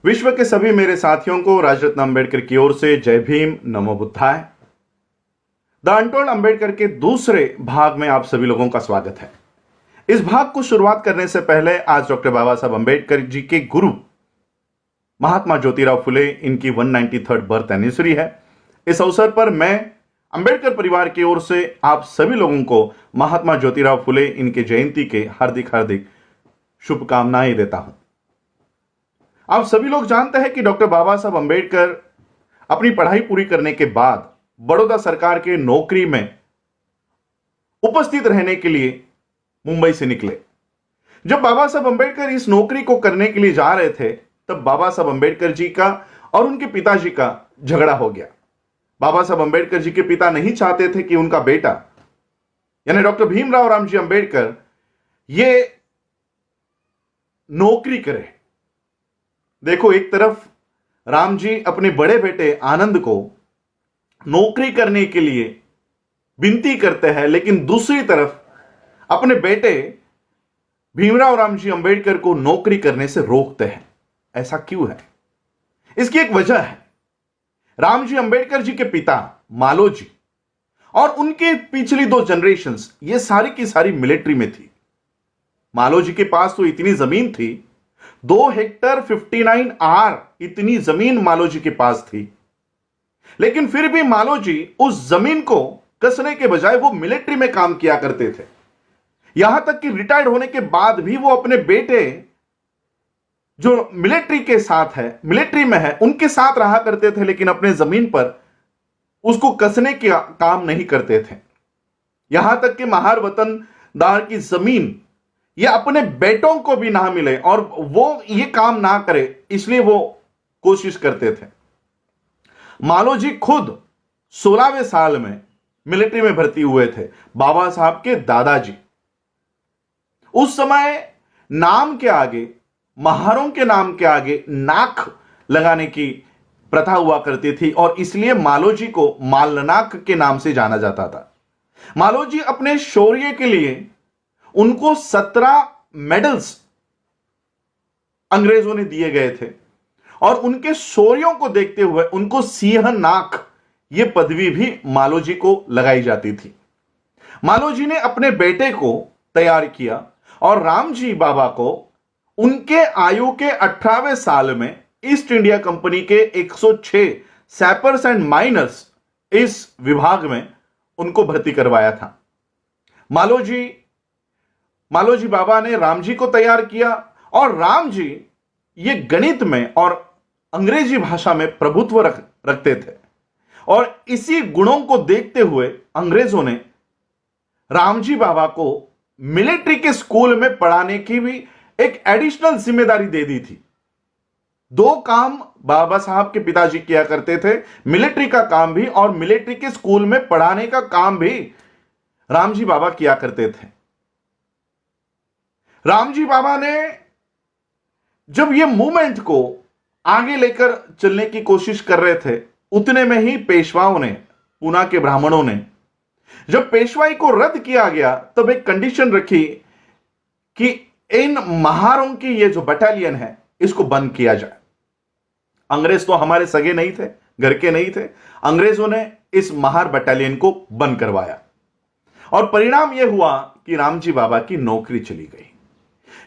विश्व के सभी मेरे साथियों को राजरत्न अंबेडकर की ओर से जय भीम, नमो बुद्धाय। द अनटोल्ड अंबेडकर के दूसरे भाग में आप सभी लोगों का स्वागत है। इस भाग को शुरुआत करने से पहले आज डॉक्टर बाबा साहब अंबेडकर जी के गुरु महात्मा ज्योतिराव फुले, इनकी 193rd बर्थ एनिवर्सरी है। इस अवसर पर मैं अंबेडकर परिवार की ओर से आप सभी लोगों को महात्मा ज्योतिराव फुले, इनके जयंती के हार्दिक हार्दिक शुभकामनाएं देता हूं। आप सभी लोग जानते हैं कि डॉक्टर बाबा साहब अंबेडकर अपनी पढ़ाई पूरी करने के बाद बड़ौदा सरकार के नौकरी में उपस्थित रहने के लिए मुंबई से निकले। जब बाबा साहब अंबेडकर इस नौकरी को करने के लिए जा रहे थे, तब बाबा साहब अंबेडकर जी का और उनके पिताजी का झगड़ा हो गया। बाबा साहब अंबेडकर जी के पिता नहीं चाहते थे कि उनका बेटा यानी डॉक्टर भीमराव रामजी अंबेडकर ये नौकरी करे। देखो, एक तरफ राम जी अपने बड़े बेटे आनंद को नौकरी करने के लिए विनती करते हैं, लेकिन दूसरी तरफ अपने बेटे भीमराव रामजी अंबेडकर को नौकरी करने से रोकते हैं। ऐसा क्यों है? इसकी एक वजह है। रामजी अंबेडकर जी के पिता मालोजी और उनके पिछली दो जनरेशंस ये सारी की सारी मिलिट्री में थी। मालोजी के पास तो इतनी जमीन थी, 2 हेक्टर 59 आर इतनी जमीन मालोजी के पास थी, लेकिन फिर भी मालोजी उस जमीन को कसने के बजाय वो मिलिट्री में काम किया करते थे। यहां तक कि रिटायर्ड होने के बाद भी वो अपने बेटे जो मिलिट्री के साथ है, मिलिट्री में है, उनके साथ रहा करते थे, लेकिन अपने जमीन पर उसको कसने का काम नहीं करते थे। यहां तक कि महार वतनदार की जमीन ये अपने बेटों को भी ना मिले और वो ये काम ना करे, इसलिए वो कोशिश करते थे। मालोजी खुद 16वें साल में मिलिट्री में भर्ती हुए थे। बाबा साहब के दादाजी उस समय नाम के आगे, महारों के नाम के आगे नाक लगाने की प्रथा हुआ करती थी और इसलिए मालोजी को मालनाक के नाम से जाना जाता था। मालोजी अपने शौर्य के लिए उनको 17 मेडल्स अंग्रेजों ने दिए गए थे और उनके शौर्यों को देखते हुए उनको सिंह नाक यह पदवी भी मालोजी को लगाई जाती थी। मालोजी ने अपने बेटे को तैयार किया और रामजी बाबा को उनके आयु के 18वें साल में ईस्ट इंडिया कंपनी के 106 सैपर्स एंड माइनर्स इस विभाग में उनको भर्ती करवाया था। मालोजी बाबा ने रामजी को तैयार किया और रामजी ये गणित में और अंग्रेजी भाषा में प्रभुत्व रखते थे और इसी गुणों को देखते हुए अंग्रेजों ने रामजी बाबा को मिलिट्री के स्कूल में पढ़ाने की भी एक एडिशनल जिम्मेदारी दे दी थी। 2 काम बाबा साहब के पिताजी किया करते थे, मिलिट्री का काम भी और मिलिट्री के स्कूल में पढ़ाने का काम भी रामजी बाबा किया करते थे। रामजी बाबा ने जब यह मूवमेंट को आगे लेकर चलने की कोशिश कर रहे थे, उतने में ही पेशवाओं ने, पूना के ब्राह्मणों ने, जब पेशवाई को रद्द किया गया तब एक कंडीशन रखी कि इन महारों की ये जो बटालियन है इसको बंद किया जाए। अंग्रेज तो हमारे सगे नहीं थे, घर के नहीं थे। अंग्रेजों ने इस महार बटालियन को बंद करवाया और परिणाम यह हुआ कि रामजी बाबा की नौकरी चली गई।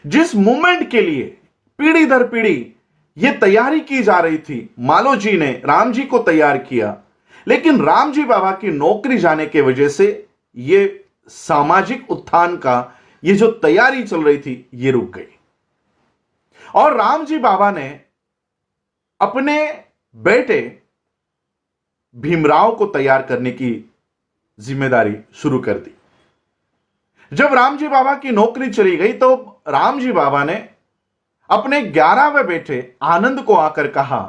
जिस मूवमेंट के लिए पीढ़ी दर पीढ़ी यह तैयारी की जा रही थी, मालोजी ने रामजी को तैयार किया, लेकिन रामजी बाबा की नौकरी जाने के वजह से यह सामाजिक उत्थान का ये जो तैयारी चल रही थी ये रुक गई और रामजी बाबा ने अपने बेटे भीमराव को तैयार करने की जिम्मेदारी शुरू कर दी। जब रामजी बाबा की नौकरी चली गई तो रामजी बाबा ने अपने 11वें बेटे आनंद को आकर कहा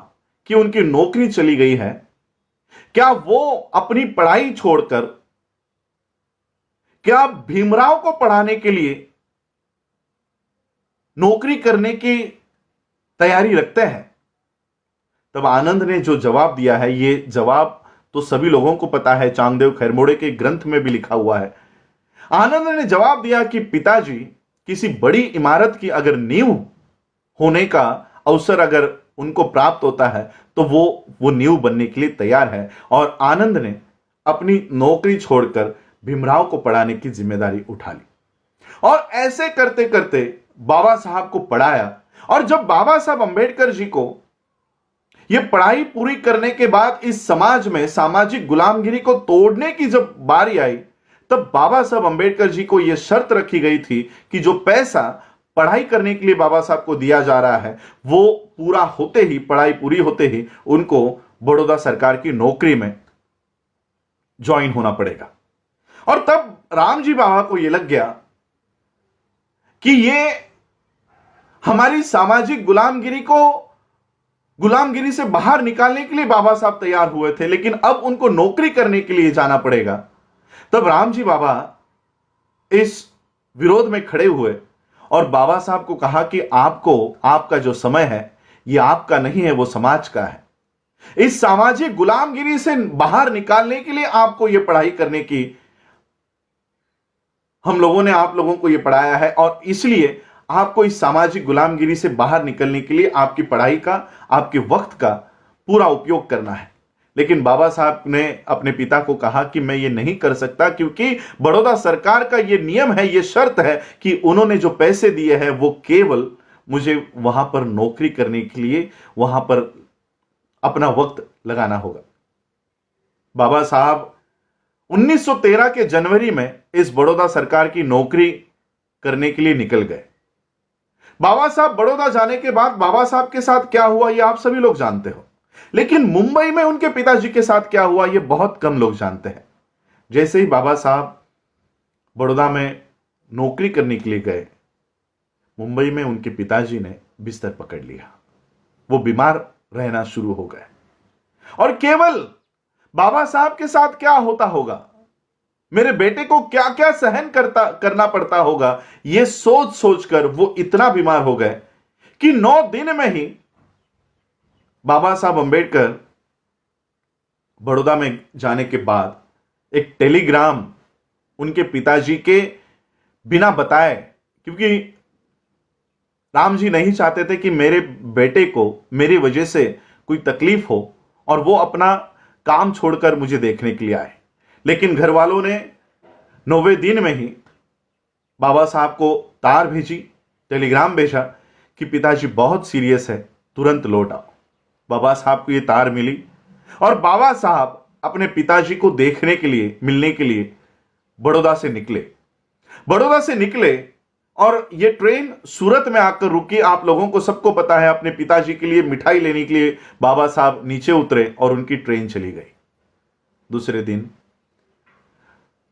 कि उनकी नौकरी चली गई है, क्या वो अपनी पढ़ाई छोड़कर क्या भीमराव को पढ़ाने के लिए नौकरी करने की तैयारी रखते हैं? तब आनंद ने जो जवाब दिया है, ये जवाब तो सभी लोगों को पता है, चांगदेव खैरमोड़े के ग्रंथ में भी लिखा हुआ है। आनंद ने जवाब दिया कि पिताजी, किसी बड़ी इमारत की अगर नींव होने का अवसर अगर उनको प्राप्त होता है तो वो नींव बनने के लिए तैयार है। और आनंद ने अपनी नौकरी छोड़कर भीमराव को पढ़ाने की जिम्मेदारी उठा ली और ऐसे करते करते बाबा साहब को पढ़ाया। और जब बाबा साहब अंबेडकर जी को यह पढ़ाई पूरी करने के बाद इस समाज में सामाजिक गुलामगिरी को तोड़ने की जब बारी आई, तब बाबा साहब अंबेडकर जी को यह शर्त रखी गई थी कि जो पैसा पढ़ाई करने के लिए बाबा साहब को दिया जा रहा है वो पूरा होते ही, पढ़ाई पूरी होते ही उनको बड़ौदा सरकार की नौकरी में ज्वाइन होना पड़ेगा। और तब रामजी बाबा को यह लग गया कि ये हमारी सामाजिक गुलामगिरी से बाहर निकालने के लिए बाबा साहब तैयार हुए थे, लेकिन अब उनको नौकरी करने के लिए जाना पड़ेगा। तब रामजी बाबा इस विरोध में खड़े हुए और बाबा साहब को कहा कि आपका जो समय है यह आपका नहीं है, वो समाज का है। इस सामाजिक गुलामगिरी से बाहर निकालने के लिए आपको यह पढ़ाई करने की, हम लोगों ने आप लोगों को यह पढ़ाया है और इसलिए आपको इस सामाजिक गुलामगिरी से बाहर निकलने के लिए आपकी पढ़ाई का, आपके वक्त का पूरा उपयोग करना है। लेकिन बाबा साहब ने अपने पिता को कहा कि मैं ये नहीं कर सकता, क्योंकि बड़ौदा सरकार का ये नियम है, ये शर्त है कि उन्होंने जो पैसे दिए हैं वो केवल मुझे वहां पर नौकरी करने के लिए, वहां पर अपना वक्त लगाना होगा। बाबा साहब 1913 के जनवरी में इस बड़ौदा सरकार की नौकरी करने के लिए निकल गए। बाबा साहब बड़ौदा जाने के बाद बाबा साहब के साथ क्या हुआ ये आप सभी लोग जानते हो, लेकिन मुंबई में उनके पिताजी के साथ क्या हुआ ये बहुत कम लोग जानते हैं। जैसे ही बाबा साहब बड़ौदा में नौकरी करने के लिए गए, मुंबई में उनके पिताजी ने बिस्तर पकड़ लिया, वो बीमार रहना शुरू हो गए। और केवल बाबा साहब के साथ क्या होता होगा, मेरे बेटे को क्या क्या सहन करना पड़ता होगा, यह सोच सोचकर वो इतना बीमार हो गए कि 9 दिन में ही बाबा साहब अंबेडकर बड़ौदा में जाने के बाद एक टेलीग्राम उनके पिताजी के बिना बताए, क्योंकि राम जी नहीं चाहते थे कि मेरे बेटे को मेरी वजह से कोई तकलीफ हो और वो अपना काम छोड़कर मुझे देखने के लिए आए, लेकिन घर वालों ने 9वें दिन में ही बाबा साहब को तार भेजी, टेलीग्राम भेजा कि पिताजी बहुत सीरियस है, तुरंत लौट आओ। बाबा साहब को ये तार मिली और बाबा साहब अपने पिताजी को देखने के लिए, मिलने के लिए बड़ौदा से निकले और ये ट्रेन सूरत में आकर रुकी। आप लोगों को सबको पता है, अपने पिताजी के लिए मिठाई लेने के लिए बाबा साहब नीचे उतरे और उनकी ट्रेन चली गई। दूसरे दिन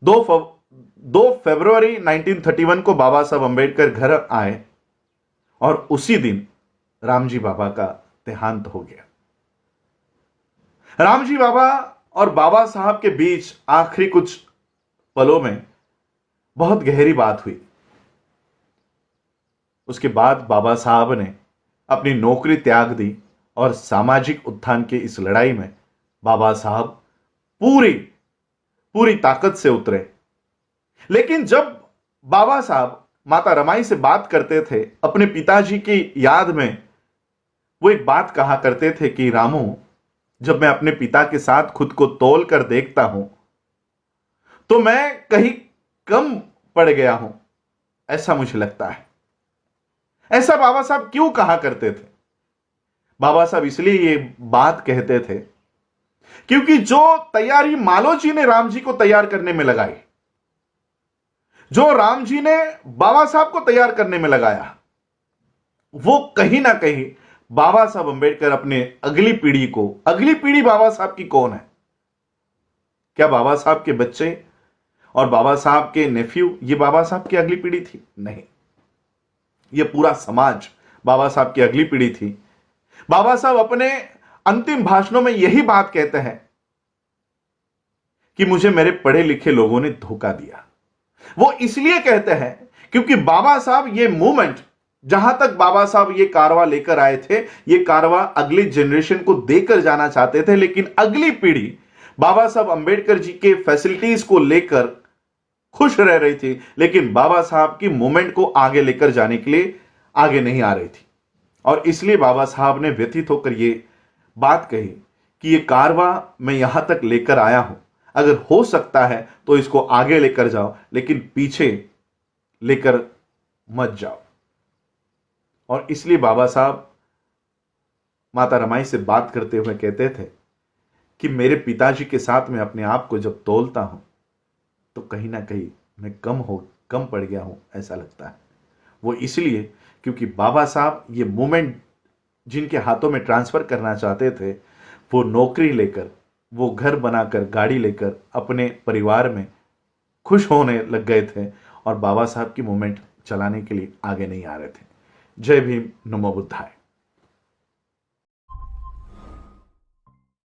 2 फरवरी 1931 को बाबा साहब अंबेडकर घर आए और उसी दिन रामजी बाबा का देहांत हो गया। रामजी बाबा और बाबा साहब के बीच आखिरी कुछ पलों में बहुत गहरी बात हुई। उसके बाद बाबा साहब ने अपनी नौकरी त्याग दी और सामाजिक उत्थान की इस लड़ाई में बाबा साहब पूरी ताकत से उतरे। लेकिन जब बाबा साहब माता रमाई से बात करते थे अपने पिताजी की याद में, वो एक बात कहा करते थे कि रामू, जब मैं अपने पिता के साथ खुद को तौल कर देखता हूं तो मैं कहीं कम पड़ गया हूं, ऐसा मुझे लगता है। ऐसा बाबा साहब क्यों कहा करते थे? बाबा साहब इसलिए ये बात कहते थे क्योंकि जो तैयारी मालोजी ने राम जी को तैयार करने में लगाई, जो राम जी ने बाबा साहब को तैयार करने में लगाया, वो कहीं ना कहीं बाबा साहब अंबेडकर अपने अगली पीढ़ी बाबा साहब की कौन है? क्या बाबा साहब के बच्चे और बाबा साहब के नेफ्यू ये बाबा साहब की अगली पीढ़ी थी? नहीं, ये पूरा समाज बाबा साहब की अगली पीढ़ी थी। बाबा साहब अपने अंतिम भाषणों में यही बात कहते हैं कि मुझे मेरे पढ़े लिखे लोगों ने धोखा दिया। वो इसलिए कहते हैं क्योंकि बाबा साहब ये मूवमेंट, जहां तक बाबा साहब ये कारवा लेकर आए थे, ये कारवा अगली जनरेशन को देकर जाना चाहते थे, लेकिन अगली पीढ़ी बाबा साहब अंबेडकर जी के फैसिलिटीज को लेकर खुश रह रही थी, लेकिन बाबा साहब की मूवमेंट को आगे लेकर जाने के लिए आगे नहीं आ रही थी। और इसलिए बाबा साहब ने व्यथित होकर ये बात कही कि ये कारवां मैं यहां तक लेकर आया हूं, अगर हो सकता है तो इसको आगे लेकर जाओ, लेकिन पीछे लेकर मत जाओ। और इसलिए बाबा साहब माता रमाई से बात करते हुए कहते थे कि मेरे पिताजी के साथ मैं अपने आप को जब तोलता हूं तो कहीं ना कहीं मैं कम पड़ गया हूं ऐसा लगता है। वो इसलिए क्योंकि बाबा साहब ये मोमेंट जिनके हाथों में ट्रांसफर करना चाहते थे, वो नौकरी लेकर, वो घर बनाकर, गाड़ी लेकर अपने परिवार में खुश होने लग गए थे और बाबा साहब की मूवमेंट चलाने के लिए आगे नहीं आ रहे थे। जय भीम, नमो बुद्धाय।